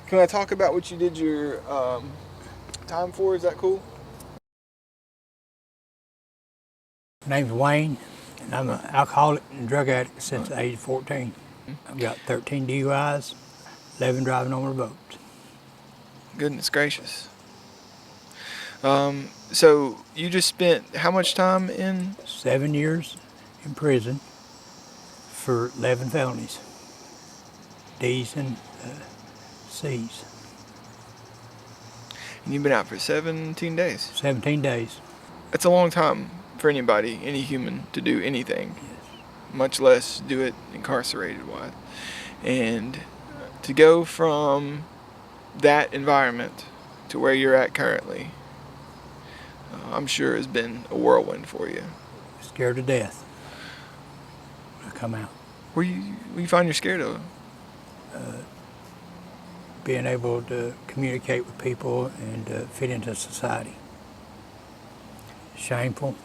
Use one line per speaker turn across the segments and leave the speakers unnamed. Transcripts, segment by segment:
Can I talk about what you did your time for? Is that cool?
My name's Wayne, and I'm an alcoholic and drug addict since the age of 14. I've got 13 DUIs, 11 driving on revoked.
Goodness gracious. So you just spent how much time in?
7 years in prison for 11 felonies, D's and C's.
And you've been out for 17 days.
17 days.
That's a long time for anybody, any human, to do anything, much less do it incarcerated wise. And to go from that environment to where you're at currently, I'm sure has been a whirlwind for you.
Scared to death when I come out.
What do you find you're scared of?
Being able to communicate with people and fit into society. Shameful.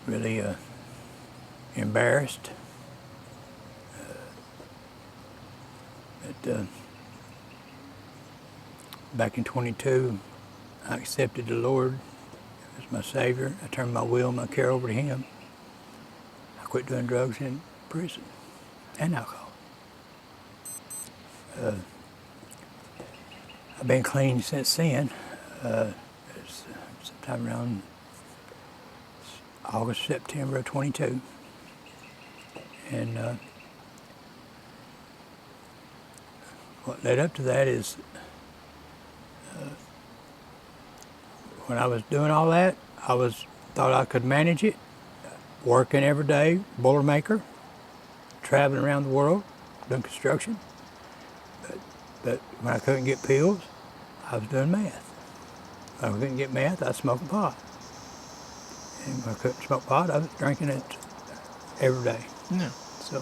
Really embarrassed. Back in 22, I accepted the Lord as my Savior. I turned my will and my care over to Him. I quit doing drugs in prison and alcohol. I've been clean since then. It's sometime around August, September of 22. And what led up to that is when I was doing all that, thought I could manage it, working every day, boilermaker, traveling around the world, doing construction. But when I couldn't get pills, I was doing meth. When I couldn't get meth, I was smoking pot. And when I couldn't smoke pot, I was drinking it every day.
No.
So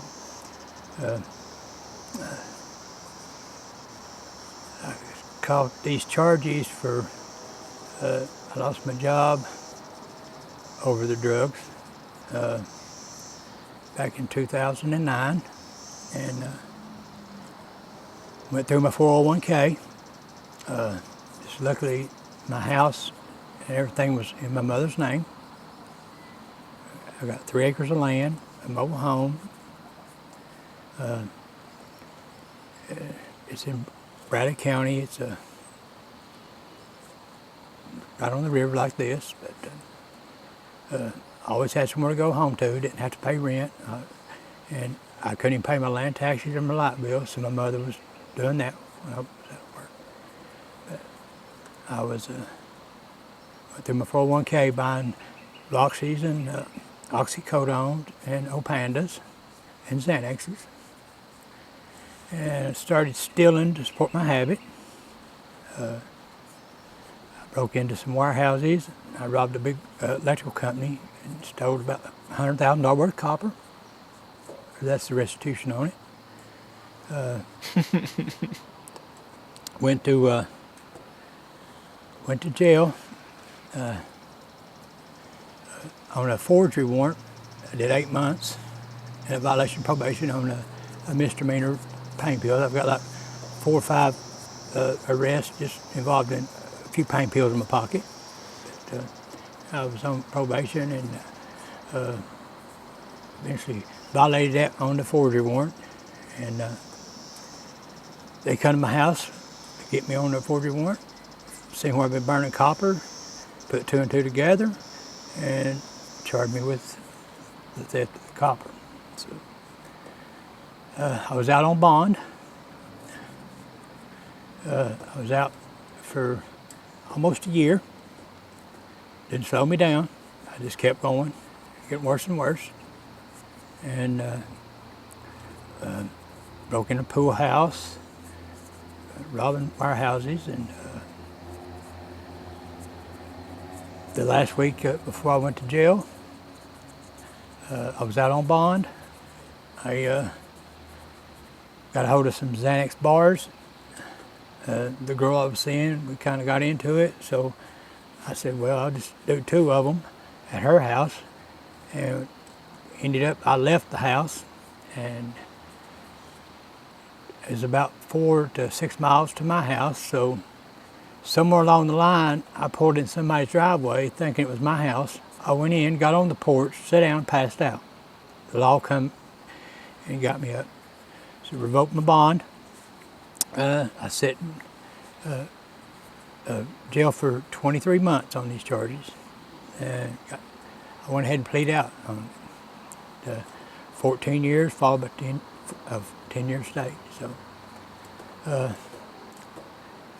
I caught these charges for, I lost my job over the drugs back in 2009, and went through my 401k. Just luckily, my house and everything was in my mother's name. I got 3 acres of land, a mobile home. It's in Braddock County. It's right on the river like this, but I always had somewhere to go home to. Didn't have to pay rent, and I couldn't even pay my land taxes or my light bill, so my mother was doing that when I was at work. But I was went through my 401k buying Roxy's and oxycodones and Opandas and Xanaxes, and started stealing to support my habit. I broke into some warehouses. I robbed a big electrical company and stole about $100,000 worth of copper. That's the restitution on it. Went to jail on a forgery warrant. I did 8 months and a violation of probation on a misdemeanor pain pill. I've got like 4 or 5 arrests just involved in a few pain pills in my pocket. But, I was on probation and eventually violated that on the forgery warrant. And they come to my house to get me on the forgery warrant, seen where I've been burning copper, put 2 and 2 together, and charged me with the theft of the copper. So I was out on bond. I was out for almost a year. Didn't slow me down. I just kept going, getting worse and worse. And broke in a pool house, robbing warehouses, and the last week before I went to jail, I was out on bond. I got a hold of some Xanax bars. The girl I was seeing, we kind of got into it, so I said, well, I'll just do 2 of them at her house. And ended up, I left the house and is about 4 to 6 miles to my house, so somewhere along the line, I pulled in somebody's driveway thinking it was my house. I went in, got on the porch, sat down, passed out. The law come and got me up. So revoked my bond. I sat in jail for 23 months on these charges. I went ahead and pleaded out on 14 years, followed by 10 years state.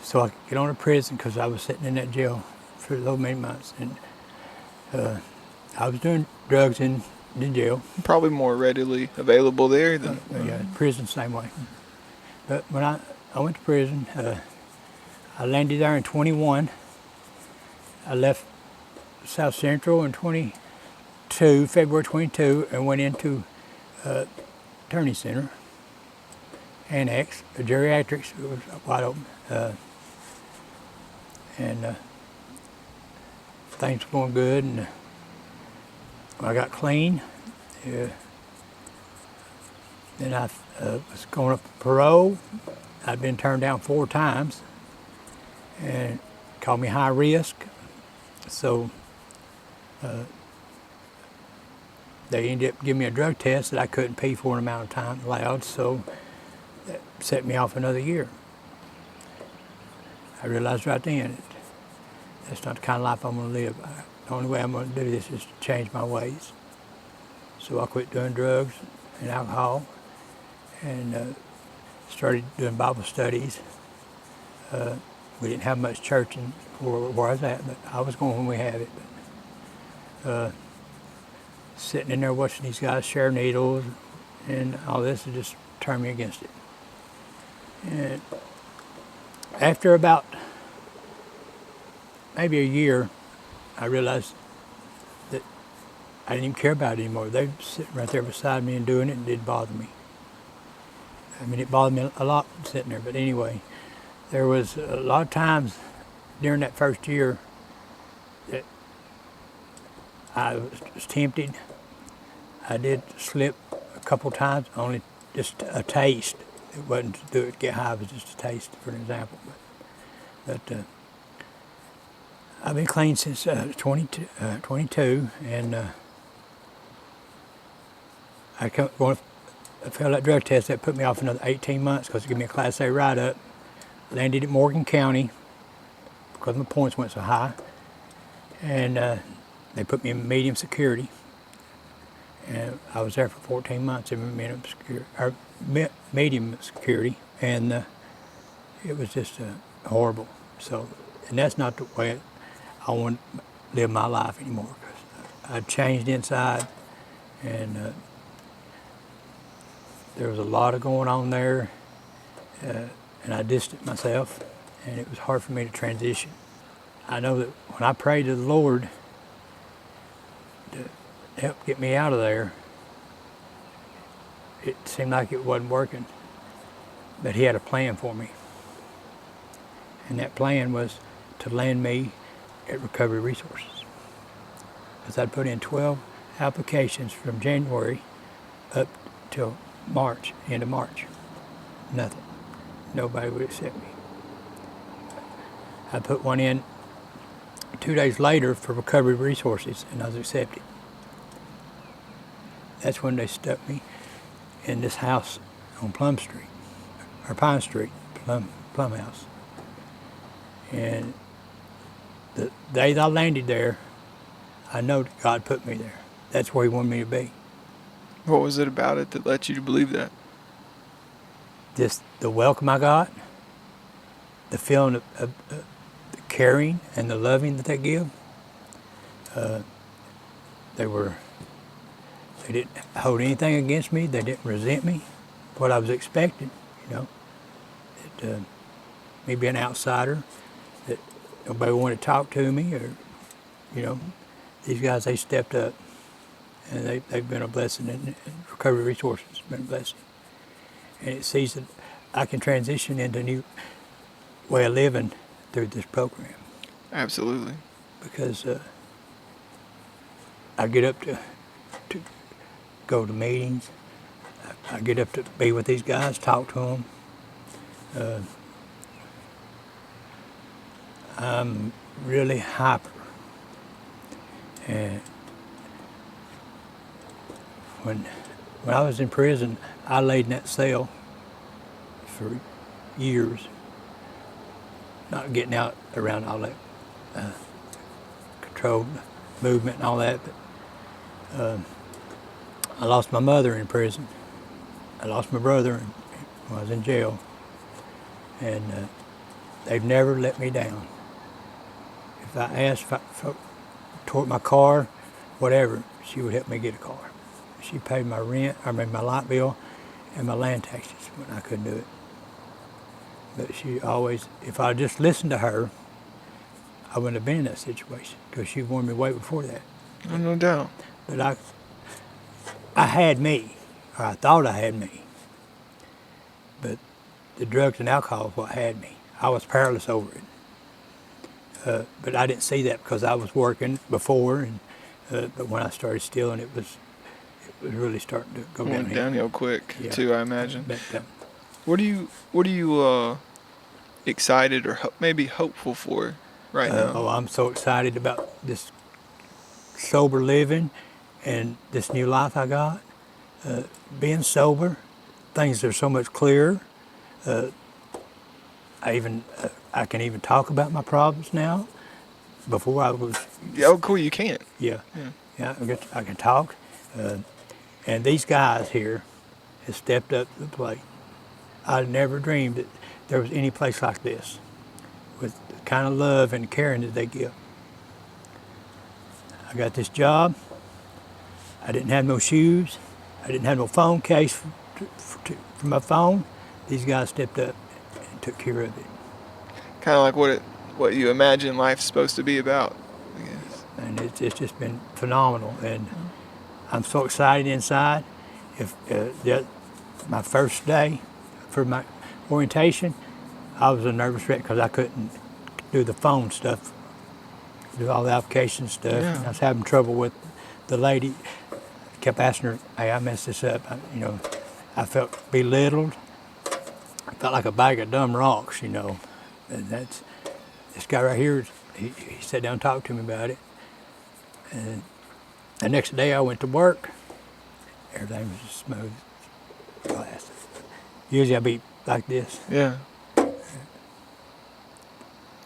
So I could get on to prison because I was sitting in that jail for so many months. And I was doing drugs in jail.
Probably more readily available there than
Yeah, prison same way. But when I went to prison, I landed there in 21. I left South Central in 22, February 22, and went into Attorney Center, Annex, the geriatrics. It was wide open. And things were going good, and when I got clean, then I was going up for parole. I'd been turned down 4 times, and called me high risk. So they ended up giving me a drug test that I couldn't pay for an amount of time allowed, so that set me off another year. I realized right then that's not the kind of life I'm going to live. The only way I'm going to do this is to change my ways. So I quit doing drugs and alcohol and started doing Bible studies. We didn't have much church in where I was at, but I was going when we had it. But, sitting in there watching these guys share needles and all this, it just turned me against it. And after about maybe a year, I realized that I didn't even care about it anymore. They were sitting right there beside me and doing it, and it didn't bother me. I mean, it bothered me a lot sitting there, but anyway, there was a lot of times during that first year that I was tempted. I did slip a couple times, only just a taste. It wasn't to do it to get high, it was just a taste, for an example. But I've been clean since 22, and I failed that drug test. That put me off another 18 months because it gave me a Class A write-up. Landed at Morgan County because my points went so high, and they put me in medium security. And I was there for 14 months in medium security, and it was just horrible. So, and that's not the way I want to live my life anymore. Cause I changed inside, and there was a lot of going on there, and I distanced myself, and it was hard for me to transition. I know that when I prayed to the Lord to help get me out of there, it seemed like it wasn't working, but He had a plan for me. And that plan was to land me at Recovery Resources. Because I'd put in 12 applications from January up till March, end of March. Nothing. Nobody would accept me. I put one in 2 days later for Recovery Resources, and I was accepted. That's when they stuck me in this house on Plum Street, or Pine Street, Plum House. And the day that I landed there, I know that God put me there. That's where He wanted me to be.
what was it about it that led you to believe that?
Just the welcome I got, the feeling of the caring and the loving that they give. They didn't hold anything against me. They didn't resent me. What I was expecting, you know. That, me being an outsider, that nobody wanted to talk to me, or, you know, these guys, they stepped up, and they've been a blessing, and Recovery Resources has been a blessing. And it sees that I can transition into a new way of living through this program.
Absolutely.
Because I get up to go to meetings. I get up to be with these guys, talk to them, I'm really hyper. And when I was in prison, I laid in that cell for years, not getting out around all that controlled movement and all that. But I lost my mother in prison. I lost my brother when I was in jail. And they've never let me down. If I asked if I toward my car, whatever, she would help me get a car. She paid my rent, my light bill, and my land taxes when I couldn't do it. But she always, if I just listened to her, I wouldn't have been in that situation because she warned me way before that.
Oh, no doubt.
But I had me, or I thought I had me. But the drugs and alcohol is what had me. I was powerless over it. But I didn't see that because I was working before, and but when I started stealing, it was really starting to go
Went
downhill.
downhill quick,
Yeah.
too, I imagine.
But,
What are you excited or maybe hopeful for right now?
I'm so excited about this sober living and this new life I got. Being sober, things are so much clearer. I can even talk about my problems now. Before I was,
Yeah, oh, cool, you can't.
yeah, I can talk. And these guys here have stepped up to the plate. I never dreamed that there was any place like this with the kind of love and caring that they give. I got this job. I didn't have no shoes. I didn't have no phone case for my phone. These guys stepped up and took care of it.
Kind of like what you imagine life's supposed to be about, I guess.
And it's just been phenomenal. And I'm so excited inside. If my first day for my orientation, I was a nervous wreck because I couldn't do the phone stuff, do all the application stuff.
Yeah.
And I was having trouble with the lady. Kept asking her, "Hey, I messed this up." I felt belittled. I felt like a bag of dumb rocks, And that's this guy right here. He sat down and talked to me about it. And the next day I went to work. Everything was just smooth glass. Usually I'd be like this.
Yeah.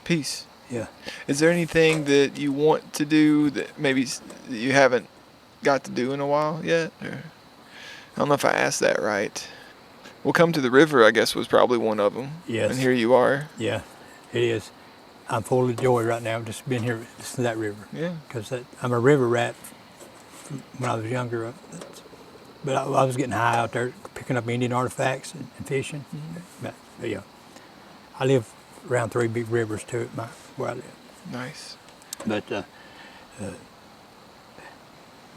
Peace.
Yeah.
Is there anything that you want to do that maybe you haven't got to do in a while yet? Or, I don't know if I asked that right. Well, Come to the River, I guess, was probably one of them.
Yes.
And here you are.
Yeah, it is. I'm full of joy right now. I've just been here listening to that river.
Yeah.
Because I'm a river rat from when I was younger. But I was getting high out there, picking up Indian artifacts and fishing. But yeah, I live around 3 big rivers too, where I live.
Nice.
But the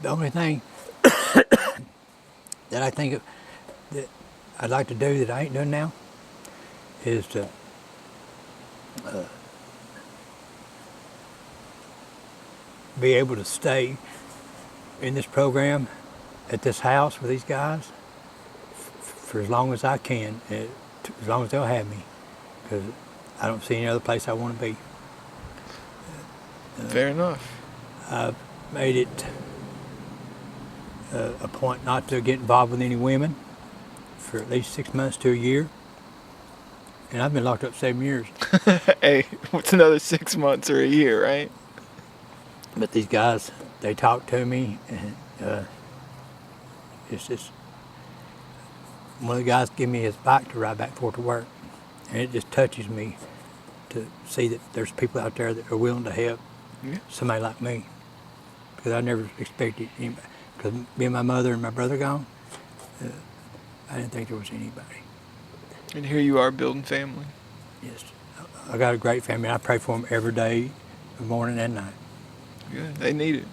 only thing that I think of that I'd like to do that I ain't done now is to be able to stay in this program at this house with these guys for as long as I can, as long as they'll have me, because I don't see any other place I want to be.
Fair enough.
I've made it a point not to get involved with any women for at least 6 months to a year. And I've been locked up 7 years.
Hey, what's another 6 months or a year, right?
But these guys, they talk to me, and it's just, one of the guys gave me his bike to ride back and forth to work. And it just touches me to see that there's people out there that are willing to help somebody like me. Because I never expected anybody. Because being my mother and my brother gone, I didn't think there was anybody.
And here you are building family.
Yes, I got a great family. I pray for them every day, morning and night.
Good. They need it.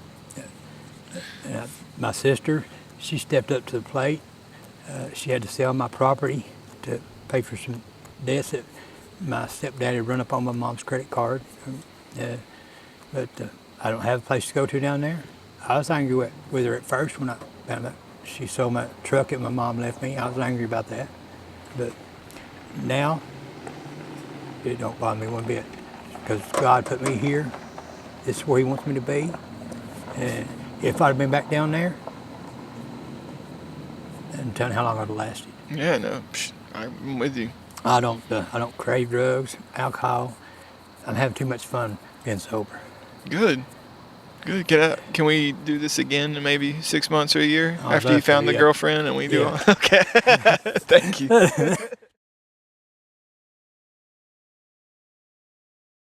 And my sister, she stepped up to the plate. She had to sell my property to pay for some debts that my stepdad had run up on my mom's credit card. But I don't have a place to go to down there. I was angry with her at first when I found out she sold my truck that my mom left me. I was angry about that. But now It don't bother me one bit. Because God put me here. This is where He wants me to be. And if I'd have been back down there, I'm telling you how long I'd have lasted.
Yeah, no, I'm with you.
I don't crave drugs, alcohol. I'm having too much fun being sober.
Good. Good. Can we do this again in maybe 6 months or a year
I'd
after you
love to,
found the
yeah.
girlfriend and we do
Yeah.
all? Okay. Thank you.